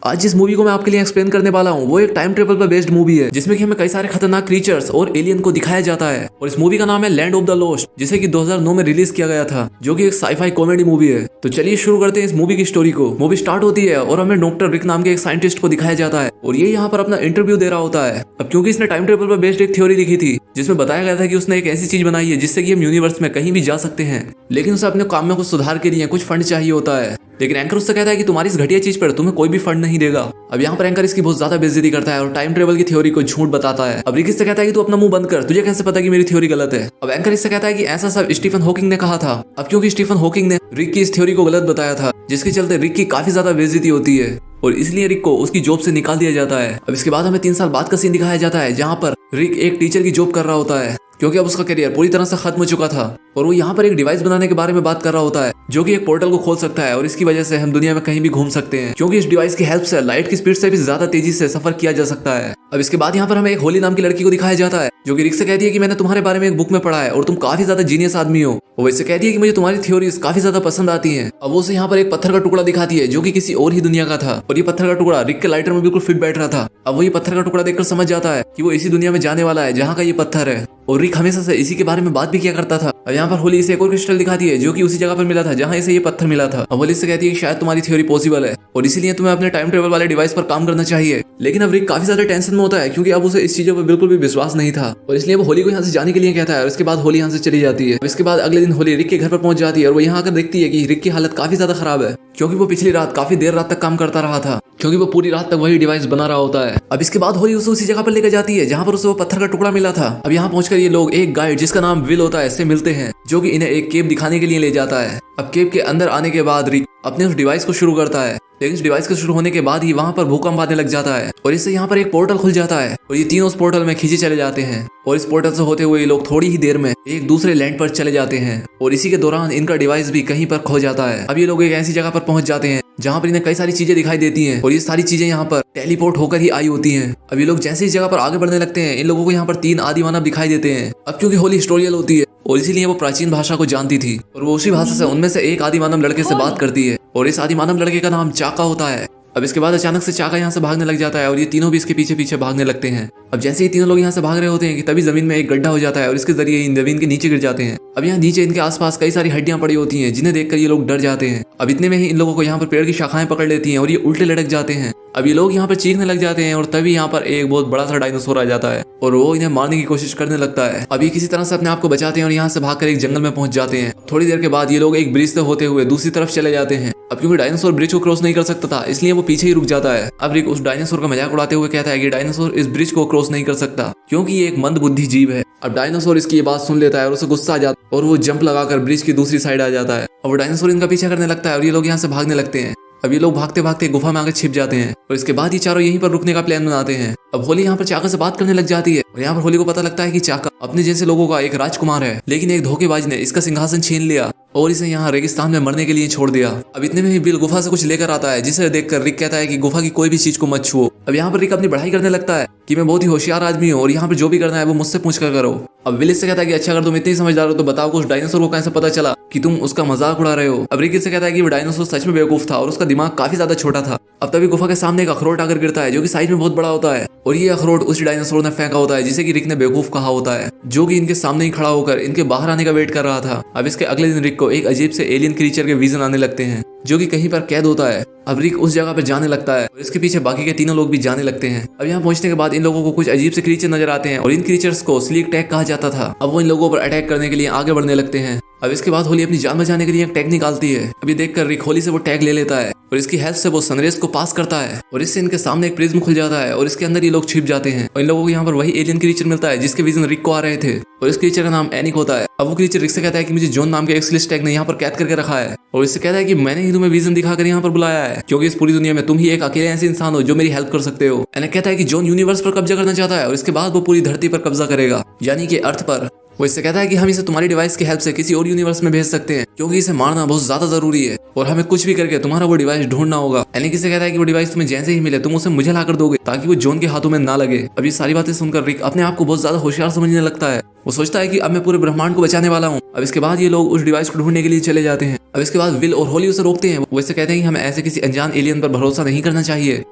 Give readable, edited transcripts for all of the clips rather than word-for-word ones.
आज जिस मूवी को मैं आपके लिए एक्सप्लेन करने वाला हूँ वो एक टाइम ट्रेवल पर बेस्ड मूवी है, जिसमें कि हमें कई सारे खतरनाक क्रीचर्स और एलियन को दिखाया जाता है। और इस मूवी का नाम है लैंड ऑफ द लॉस्ट, जिसे कि 2009 में रिलीज किया गया था, जो कि एक साईफाई कॉमेडी मूवी है। तो चलिए शुरू करते हैं इस मूवी की स्टोरी को। मूवी स्टार्ट होती है और हमें डॉक्टर रिक नाम के एक साइंटिस्ट को दिखाया जाता है और ये यहाँ पर अपना इंटरव्यू दे रहा होता है। अब क्योंकि इसने टाइम ट्रेवल पर बेस्ड एक थ्योरी लिखी थी, जिसमें बताया गया था कि उसने एक ऐसी चीज बनाई है जिससे कि हम यूनिवर्स में कहीं भी जा सकते हैं, लेकिन उसे अपने काम में कुछ सुधार के लिए कुछ फंड चाहिए होता है। लेकिन एंकर उससे कहता है कि तुम्हारी इस घटिया चीज पर तुम्हें कोई भी फंड नहीं देगा। अब यहाँ पर एंकर इसकी बहुत ज्यादा बेइज्जती करता है और टाइम ट्रेवल की थ्योरी को झूठ बताता है। अब रिक इससे कहता है कि तू अपना मुंह बंद कर, तुझे कैसे पता कि मेरी थ्योरी गलत है। अब एंकर इससे कहता है कि ऐसा सब स्टीफन हॉकिंग ने कहा था। अब क्योंकि स्टीफन हॉकिंग ने रिक की इस थ्योरी को गलत बताया था, जिसके चलते रिक की काफी ज्यादा बेइज्जती होती है और इसलिए रिक को उसकी जॉब से निकाल दिया जाता है। अब इसके बाद हमें 3 साल बाद का सीन दिखाया जाता है, जहाँ पर रिक एक टीचर की जॉब कर रहा होता है, क्योंकि अब उसका करियर पूरी तरह से खत्म हो चुका था। और वो यहाँ पर एक डिवाइस बनाने के बारे में बात कर रहा होता है, जो कि एक पोर्टल को खोल सकता है और इसकी वजह से हम दुनिया में कहीं भी घूम सकते हैं, क्योंकि इस डिवाइस की हेल्प से लाइट की स्पीड से भी ज्यादा तेजी से सफर किया जा सकता है। अब इसके बाद यहाँ पर हमें एक होली नाम की लड़की को दिखाया जाता है, जो कि रिक से कहती है कि मैंने तुम्हारे बारे में एक बुक में पढ़ा है और तुम काफी ज्यादा जीनियस आदमी हो। वो इससे कहती है कि मुझे तुम्हारी थ्योरीज काफी ज्यादा पसंद आती हैं। अब वो उसे यहाँ पर एक पत्थर का टुकड़ा दिखाती है, जो कि किसी और ही दुनिया का था, और ये पत्थर का टुकड़ा रिक के लाइटर में बिल्कुल फिट बैठ रहा था। अब वो ये पत्थर का टुकड़ा देखकर समझ जाता है कि वो इसी दुनिया में जाने वाला है जहाँ का ये पत्थर है, और रिक हमेशा से इसी के बारे में बात भी किया करता था। अब यहाँ पर होली इसे एक और क्रिस्टल दिखाती है, जो कि उसी जगह पर मिला था जहाँ इसे ये पत्थर मिला था। अब होली से कहती है कि शायद तुम्हारी थ्योरी पॉसिबल है और इसीलिए तुम्हें अपने टाइम ट्रेवल वाले डिवाइस पर काम करना चाहिए। लेकिन अब रिक काफी ज्यादा टेंशन में होता है, क्योंकि अब उसे इस चीजों पर बिल्कुल भी विश्वास नहीं था, और इसलिए वो होली को यहाँ से जाने के लिए कहता है। और इसके बाद होली यहाँ से चली जाती है। इसके बाद अगले दिन होली रिक के घर पर पहुंच जाती है और वो यहाँ आकर देखती है कि रिक की हालत काफी ज्यादा खराब है, क्योंकि वो पिछली रात काफी देर रात तक काम करता रहा था, क्योंकि वो पूरी रात तक वही डिवाइस बना रहा होता है। अब इसके बाद होली उसे उसी जगह पर लेकर जाती है जहाँ पर उसे वो पत्थर का टुकड़ा मिला था। अब यहाँ पहुंचकर ये लोग एक गाइड जिसका नाम विल होता है इससे मिलते हैं, जो कि इन्हें एक केव दिखाने के लिए ले जाता है। अब केव के अंदर आने के बाद रिक अपने उस डिवाइस को शुरू करता है, लेकिन इस डिवाइस के शुरू होने के बाद ही वहाँ पर भूकंप आने लग जाता है और इससे यहाँ पर एक पोर्टल खुल जाता है और ये तीनों उस पोर्टल में खींचे चले जाते हैं। और इस पोर्टल से होते हुए ये लोग थोड़ी ही देर में एक दूसरे लैंड पर चले जाते हैं और इसी के दौरान इनका डिवाइस भी कहीं पर खो जाता है। अब ये लोग एक ऐसी जगह पर पहुंच जाते हैं जहाँ पर इन्हें कई सारी चीजें दिखाई देती हैं और ये सारी चीजें यहाँ पर टेलीपोर्ट होकर ही आई होती हैं। अब ये लोग जैसे इस जगह पर आगे बढ़ने लगते हैं, इन लोगों को यहाँ पर 3 आदि मानव दिखाई देते हैं। अब क्योंकि होली हिस्टोरियल होती है और इसीलिए वो प्राचीन भाषा को जानती थी और वो उसी भाषा से उनमें से एक आदि मानव लड़के से बात करती है और इस आदि मानव लड़के का नाम चाका होता है। अब इसके बाद अचानक से चाका यहाँ से भागने लग जाता है और ये तीनों भी इसके पीछे पीछे भागने लगते हैं। अब जैसे ही तीनों लोग यहाँ से भाग रहे होते हैं कि तभी जमीन में एक गड्ढा हो जाता है और इसके जरिए इन जमीन के नीचे गिर जाते हैं। अब यहाँ नीचे इनके आसपास कई सारी हड्डियां पड़ी होती हैं, जिन्हें देखकर ये लोग डर जाते हैं। अब इतने में ही इन लोगों को यहाँ पर पेड़ की शाखाएं पकड़ लेती हैं और ये उल्टे लटक जाते हैं। अब ये लोग यहाँ पर चीखने लग जाते हैं और तभी यहाँ पर एक बहुत बड़ा सा डायनासोर आ जाता है और वो इन्हें मारने की कोशिश करने लगता है। अब ये किसी तरह से अपने आप को बचाते हैं और यहाँ से भागकर एक जंगल में पहुंच जाते हैं। थोड़ी देर के बाद ये लोग एक ब्रिज से होते हुए दूसरी तरफ चले जाते हैं। अब क्योंकि डायनासोर ब्रिज को क्रॉस नहीं कर सकता था, इसलिए वो पीछे ही रुक जाता है। अब रिक उस डायनासोर का मजाक उड़ाते हुए कहता है कि डायनासोर इस ब्रिज को क्रॉस नहीं कर सकता, क्योंकि ये एक मंदबुद्धि जीव है। अब डायनासोर इसकी ये बात सुन लेता है और उसे गुस्सा आ जाता है और वो जंप लगाकर ब्रिज की दूसरी साइड आ जाता है और वो डायनासोर इनका पीछा करने लगता है और ये लोग यहाँ से भागने लगते हैं। अब ये लोग भागते भागते गुफा में आकर छिप जाते हैं और इसके बाद ये चारों यहीं पर रुकने का प्लान बनाते हैं। अब होली यहाँ पर चाका से बात करने लग जाती है और यहाँ पर होली को पता लगता है कि चाका अपने जैसे लोगों का एक राजकुमार है, लेकिन एक धोखेबाज ने इसका सिंहासन छीन लिया और इसे यहाँ रेगिस्तान में मरने के लिए छोड़ दिया। अब इतने में ही बिल गुफा से कुछ लेकर आता है, जिसे देखकर रिक कहता है कि गुफा की कोई भी चीज को मत छुओ। अब यहाँ पर रिक अपनी पढ़ाई करने लगता है कि मैं बहुत ही होशियार आदमी हूँ और यहाँ पर जो भी करना है वो मुझसे पूछ कर करो। अब विल से कहता है कि अच्छा अगर तुम इतनी समझदार हो तो बताओ कि उस डायनासोर को कैसे पता चला कि तुम उसका मजाक उड़ा रहे हो। अब रिक से कहता है कि वो डायनासोर सच में बेवकूफ था और उसका दिमाग काफी ज्यादा छोटा था। अब तभी गुफा के सामने एक अखरोट आकर गिरता है, जो कि साइज में बहुत बड़ा होता है और ये अखरोट उस डायनासोर ने फेंका होता है, जिसे कि रिक ने बेवकूफ कहा होता है, जो कि इनके सामने ही खड़ा होकर इनके बाहर आने का वेट कर रहा था। अब इसके अगले दिन रिक को एक अजीब से एलियन क्रीचर के विजन आने लगते हैं, जो कि कहीं पर कैद होता है। अब रिक उस जगह पर जाने लगता है और इसके पीछे बाकी के तीनों लोग भी जाने लगते हैं। अब यहाँ पहुंचने के बाद इन लोगों को कुछ अजीब से क्रीचर नजर आते हैं और इन क्रीचर्स को स्लीक टैग कहा जाता था। अब वो इन लोगों पर अटैक करने के लिए आगे बढ़ने लगते हैं। अब इसके बाद होली अपनी जान बचाने के लिए एक टैग निकालती है। अब ये देखकर रिक होली से वो टैग ले लेता है और इसकी हेल्प से वो सनरेज को पास करता है और इससे इनके सामने एक प्रिज्म खुल जाता है और इसके अंदर ये लोग छिप जाते हैं और इन लोगों को यहाँ पर वही एलियन क्रीचर मिलता है जिसके विजन रिक को आ रहे थे और इस क्रीचर का नाम एनिक होता है। अब वो क्रीचर रिक से कहता है कि मुझे जॉन नाम के एक्सलिस्ट टैग ने यहाँ पर कैद करके रखा है और इससे कहता है कि मैंने ही तुम्हें विजन दिखाकर यहाँ पर बुलाया है, क्योंकि इस पूरी दुनिया में तुम ही एक अकेले ऐसे इंसान हो जो मेरी हेल्प कर सकते हो। एनिक कहता है कि जॉन यूनिवर्स पर कब्जा करना चाहता है और इसके बाद वो पूरी धरती पर कब्जा करेगा, यानी कि अर्थ पर। वो इससे कहता है कि हम इसे तुम्हारी डिवाइस की हेल्प से किसी और यूनिवर्स में भेज सकते हैं, क्योंकि इसे मारना बहुत ज्यादा जरूरी है और हमें कुछ भी करके तुम्हारा वो डिवाइस ढूंढना होगा। एनिक इसे कहता है कि वो डिवाइस तुम्हें जैसे ही मिले तुम उसे मुझे लाकर दोगे ताकि वो जॉन के हाथों में ना लगे। अब ये सारी बातें सुनकर रिक अपने आप को बहुत ज्यादा होशियार समझने लगता है। वो सोचता है कि अब मैं पूरे ब्रह्मांड को बचाने वाला हूँ। अब इसके बाद ये लोग उस डिवाइस को ढूंढने के लिए चले जाते हैं। अब इसके बाद विल और होली उसे रोकते हैं। वो इससे कहते हैं कि हमें ऐसे किसी अनजान एलियन पर भरोसा नहीं करना चाहिए,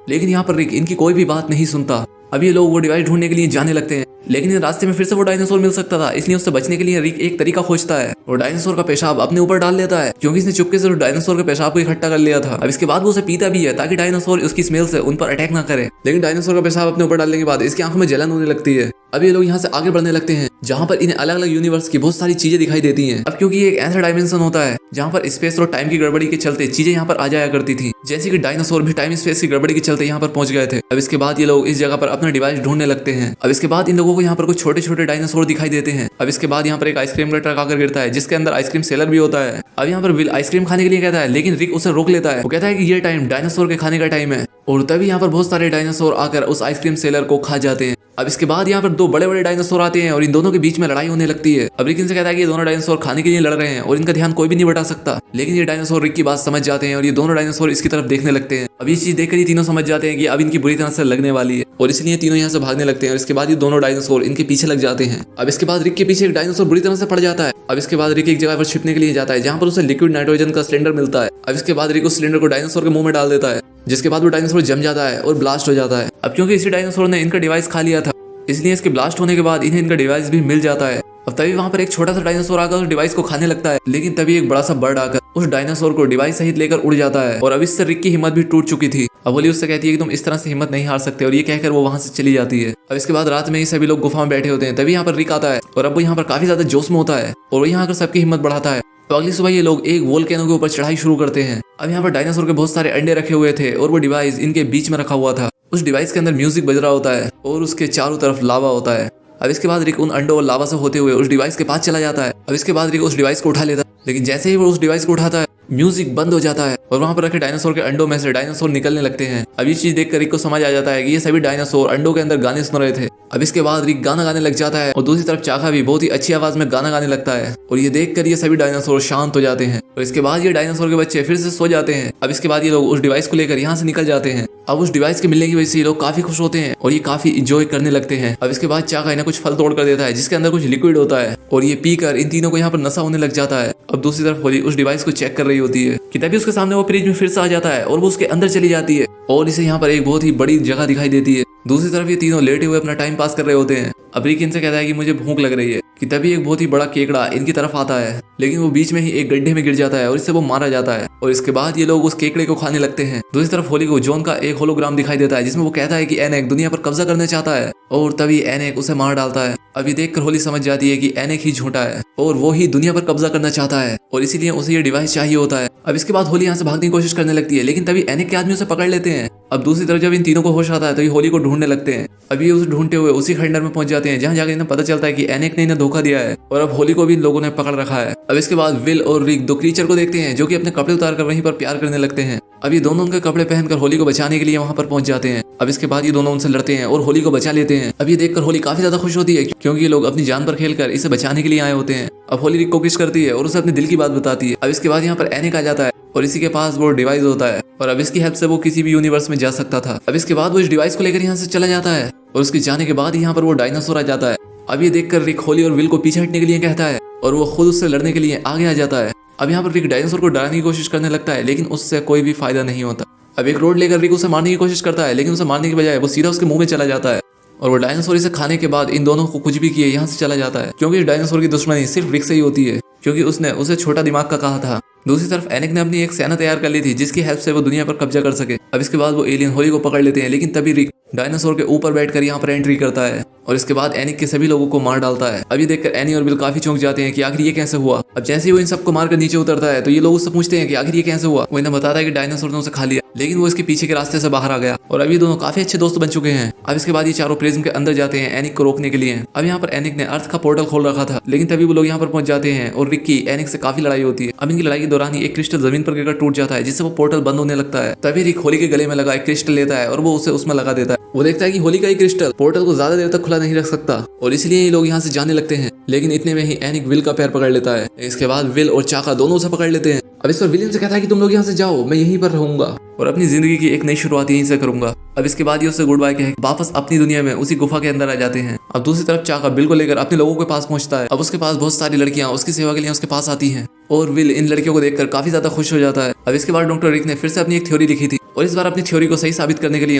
लेकिन यहाँ पर रिक इनकी कोई भी बात नहीं सुनता। अब ये लोग वो डिवाइस ढूंढने के लिए जाने लगते हैं, लेकिन रास्ते में फिर से वो डायनासोर मिल सकता था, इसलिए उससे बचने के लिए रिक एक तरीका खोजता है। वो डायनासोर का पेशाब अपने ऊपर डाल लेता है, क्योंकि इसने चुपके से डायनासोर के पेशाब को इकट्ठा कर लिया था। अब इसके बाद वो उसे पीता भी है ताकि डायनासोर उसकी स्मेल से उन पर अटैक ना करे। लेकिन डायनासोर का पेशाब अपने ऊपर डालने के बाद इसकी आंखों में जलन होने लगती है। अब ये लोग यहाँ से आगे बढ़ने लगते हैं, जहाँ पर इन्हें अलग अलग यूनिवर्स की बहुत सारी चीजें दिखाई देती हैं। अब क्योंकि ये एक ऐसा डायमेंशन होता है जहाँ पर स्पेस और टाइम की गड़बड़ी के चलते चीजें यहाँ पर आ जाया करती थी, जैसे कि डायनासोर भी टाइम स्पेस की गड़बड़ी के चलते यहाँ पर पहुंच गए थे। अब इसके बाद ये लोग इस जगह पर अपना डिवाइस ढूंढने लगते हैं। अब इसके बाद इन लोगों को यहाँ पर कुछ छोटे छोटे डायनासोर दिखाई देते हैं। अब इसके बाद यहाँ पर एक आइसक्रीम का ट्रक आकर गिरता है, जिसके अंदर आइसक्रीम सेलर भी होता है। अब यहाँ पर विल आइसक्रीम खाने के लिए कहता है, लेकिन रिक उसे रोक लेता है। वो कहता है कि ये टाइम डायनासोर के खाने का टाइम है, और तभी यहाँ पर बहुत सारे डायनासोर आकर उस आइसक्रीम सेलर को खा जाते हैं। अब इसके बाद यहाँ पर दो बड़े बड़े डायनासोर आते हैं और इन दोनों के बीच में लड़ाई होने लगती है। अब रिक इनसे कहता है कि ये दोनों डायनासोर खाने के लिए लड़ रहे हैं और इनका ध्यान कोई भी नहीं बटा सकता, लेकिन ये डायनासोर रिक की बात समझ जाते हैं और ये दोनों डायनासोर इसकी तरफ देखने लगते हैं। अब ये चीज देखकर ये तीनों समझ जाते हैं कि अब इनकी बुरी तरह से लगने वाली है, और इसलिए तीनों यहाँ से भागने लगते हैं। और इसके बाद ये दोनों डायनासोर इनके पीछे लग जाते हैं। अब इसके बाद रिक के पीछे एक डायनासोर बुरी तरह से पड़ जाता है। अब इसके बाद रिक एक जगह पर छिपने के लिए जाता है, जहाँ पर उसे लिक्विड नाइट्रोजन का सिलेंडर मिलता है। अब इसके बाद रिक उस सिलेंडर को डायनासोर के मुंह में डाल देता है, जिसके बाद वो डायनासोर जम जाता है और ब्लास्ट हो जाता है। अब क्योंकि इसी डायनासोर ने इनका डिवाइस खा लिया था, इसलिए इसके ब्लास्ट होने के बाद इन्हें इनका डिवाइस भी मिल जाता है। अब तभी वहां पर एक छोटा सा डायनासोर आकर उस डिवाइस को खाने लगता है, लेकिन तभी एक बड़ा सा बर्ड आकर उस डायनासोर को डिवाइस सहित लेकर उड़ जाता है। और अब इससे रिक की हिम्मत भी टूट चुकी थी। अब होली उससे कहती है कि तुम इस तरह से हिम्मत नहीं हार सकते, और ये कहकर वो वहां से चली जाती है। अब इसके बाद रात में ही सभी लोग गुफा में बैठे होते हैं, तभी यहाँ पर रिक आता है और अब वो यहाँ पर काफी ज्यादा जोश में होता है और वो यहाँ आकर सबकी हिम्मत बढ़ाता है। तो अगली सुबह ये लोग एक वोल्केनो के ऊपर चढ़ाई शुरू करते हैं। अब यहाँ पर डायनासोर के बहुत सारे अंडे रखे हुए थे और वो डिवाइस इनके बीच में रखा हुआ था। उस डिवाइस के अंदर म्यूजिक बज रहा होता है और उसके चारों तरफ लावा होता है। अब इसके बाद रिक उन अंडों और लावा से होते हुए उस डिवाइस के पास चला जाता है। अब इसके बाद रिक उस डिवाइस को उठा लेता है, लेकिन जैसे ही वो उस डिवाइस को उठाता है म्यूजिक बंद हो जाता है और वहां पर रखे डायनासोर के अंडों में से डायनासोर निकलने लगते हैं। अब ये चीज देखकर रिक को समझ आ जाता है कि ये सभी डायनासोर अंडों के अंदर गाने सुन रहे थे। अब इसके बाद रिक गाना गाने लग जाता है और दूसरी तरफ चाका भी बहुत ही अच्छी आवाज में गाना गाने लगता है, और ये देखकर ये सभी डायनासोर शांत हो जाते हैं। और इसके बाद ये डायनासोर के बच्चे फिर से सो जाते हैं। अब इसके बाद ये लोग उस डिवाइस को लेकर यहाँ से निकल जाते हैं। अब उस डिवाइस के मिलने की वजह से ये लोग काफी खुश होते हैं और ये काफी इंजॉय करने लगते हैं। अब इसके बाद चाका इन्हें कुछ फल तोड़ कर देता है, जिसके अंदर कुछ लिक्विड होता है, और ये पीकर इन तीनों को यहाँ पर नशा होने लग जाता है। अब दूसरी तरफ होली उस डिवाइस को चेक कर रही होती है कि तभी उसके सामने वो फ्रिज में फिर से आ जाता है और वो उसके अंदर चली जाती है और इसे यहाँ पर एक बहुत ही बड़ी जगह दिखाई देती है। दूसरी तरफ ये तीनों लेटे हुए अपना टाइम पास कर रहे होते हैं। अब रिक इनसे कहता है कि मुझे भूख लग रही है कि तभी एक बहुत ही बड़ा केकड़ा इनकी तरफ आता है, लेकिन वो बीच में ही एक गड्ढे में गिर जाता है और इससे वो मारा जाता है। और इसके बाद ये लोग उस केकड़े को खाने लगते हैं। दूसरी तरफ होली को जॉन का एक होलोग्राम दिखाई देता है, जिसमें वो कहता है कि एनेक दुनिया पर कब्जा करना चाहता है, और तभी एनेक उसे मार डालता है। अब ये देखकर होली समझ जाती है कि एनेक ही झूठा है और वो ही दुनिया पर कब्जा करना चाहता है, और इसीलिए उसे ये डिवाइस चाहिए होता है। अब इसके बाद होली यहाँ से भागने की कोशिश करने लगती है, लेकिन तभी एनेक के आदमी उसे पकड़ लेते हैं। अब दूसरी तरफ जब इन तीनों को होश आता है तो ये होली को ढूंढने लगते हैं। अब ये उसे ढूंढते हुए उसी खंडर में पहुंच जाते हैं, जहाँ जाकर इन्हें पता चलता है कि एनेक ने इन्हें धोखा दिया है और अब होली को भी इन लोगों ने पकड़ रखा है। अब इसके बाद विल और रिक दो क्रीचर को देखते हैं जो कि अपने कपड़े उतार कर वहीं पर प्यार करने लगते हैं। अब ये दोनों उनके कपड़े पहनकर होली को बचाने के लिए वहां पर पहुंच जाते हैं। अब इसके बाद ये दोनों उनसे लड़ते हैं और होली को बचा लेते हैं। अब ये देखकर होली काफी ज्यादा खुश होती है, क्योंकि ये लोग अपनी जान पर खेलकर इसे बचाने के लिए आए होते हैं। अब होली रिक को किस करती है और उसे अपने दिल की बात बताती है। अब इसके बाद यहाँ पर एनेक आ जाता है और इसी के पास वो डिवाइस होता है, और अब इसकी हेल्प से वो किसी भी यूनिवर्स में जा सकता था। अब इसके बाद वो इस डिवाइस को लेकर यहाँ से चला जाता है, और उसके जाने के बाद यहाँ पर वो डायनासोर आ जाता है। अब ये देखकर रिक होली और विल को पीछे हटने के लिए कहता है और वो खुद उससे लड़ने के लिए आगे आ जाता है। अब यहाँ पर रिक डायनासोर को डराने की कोशिश करने लगता है, लेकिन उससे कोई भी फायदा नहीं होता। अब एक रोड लेकर रिक उसे मारने की कोशिश करता है, लेकिन उसे मारने के बजाय वो सीधा उसके मुंह में चला जाता है, और वो डायनासोर इसे खाने के बाद इन दोनों को कुछ भी किए यहाँ से चला जाता है, क्योंकि इस डायनासोर की दुश्मनी सिर्फ रिक से ही होती है, क्योंकि उसने उसे छोटा दिमाग का कहा था। दूसरी तरफ एनेक ने अपनी एक सेना तैयार कर ली थी, जिसकी हेल्प से वो दुनिया पर कब्जा कर सके। अब इसके बाद वो एलियन होली को पकड़ लेते हैं, लेकिन तभी रिक डायनासोर के ऊपर बैठकर यहाँ पर एंट्री करता है और इसके बाद एनिक के सभी लोगों को मार डालता है। अब ये देखकर एनी और विल काफी चौंक जाते हैं कि आखिर ये कैसे हुआ। अब जैसे ही वो इन सबको मारकर नीचे उतरता है तो ये लोग उससे पूछते हैं कि आखिर ये कैसे हुआ। वो इन्हें बताता है कि डायनासोर ने उसे खा लिया, लेकिन वो इसके पीछे के रास्ते से बाहर आ गया और अब ये दोनों काफी अच्छे दोस्त बन चुके हैं। अब इसके बाद ये चारों प्रिज्म के अंदर जाते हैं एनिक को रोकने के लिए। अब यहाँ पर एनिक ने अर्थ का पोर्टल खोल रखा था, लेकिन तभी वो लोग यहाँ पर पहुंच जाते हैं और रिक की एनिक से काफी लड़ाई होती है। अब इनकी लड़ाई के दौरान ही एक क्रिस्टल जमीन पर गिरकर टूट जाता है, जिससे वो पोर्टल बंद होने लगता है। तभी रिक होली के गले में लगा एक क्रिस्टल लेता है और वो उसे उसमें लगा देता है। वो देखता है कि होली का ही क्रिस्टल पोर्टल को ज्यादा देर तक खुला नहीं रख सकता और इसलिए ये लोग यहाँ से जाने लगते हैं। लेकिन इतने में ही एनिक विल का पैर पकड़ लेता है। इसके बाद विल और चाका दोनों उसे पकड़ लेते हैं। अब इस पर विलियम से कहता है कि तुम लोग यहाँ से जाओ, मैं यहीं पर रहूंगा और अपनी जिंदगी की एक नई शुरुआत यहीं से करूंगा। अब इसके बाद ये उससे गुड बाय कह वापस अपनी दुनिया में उसी गुफा के अंदर आ जाते हैं। अब दूसरी तरफ चाका बिल को लेकर अपने लोगों के पास पहुंचता है। अब उसके पास बहुत सारी लड़कियां उसकी सेवा के लिए उसके पास आती हैं और विल इन लड़कियों को देखकर काफी ज्यादा खुश हो जाता है। अब इसके बाद डॉक्टर रिक ने फिर से अपनी एक थ्योरी लिखी थी और इस बार अपनी थ्योरी को सही साबित करने के लिए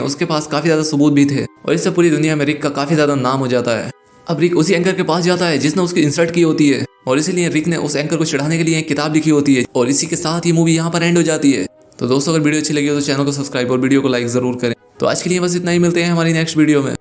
उसके पास काफी ज्यादा सबूत भी थे और इससे पूरी दुनिया में रिक का काफी ज्यादा नाम हो जाता है। अब रिक उसी एंकर के पास जाता है जिसने उसकी इंसल्ट की होती है और इसीलिए रिक ने उस एंकर को चढ़ाने के लिए एक किताब लिखी होती है और इसी के साथ ये मूवी यहाँ पर एंड हो जाती है। तो दोस्तों अगर वीडियो अच्छी लगी हो तो चैनल को सब्सक्राइब और वीडियो को लाइक जरूर करें। तो आज के लिए बस इतना ही, मिलते हैं हमारी नेक्स्ट वीडियो में।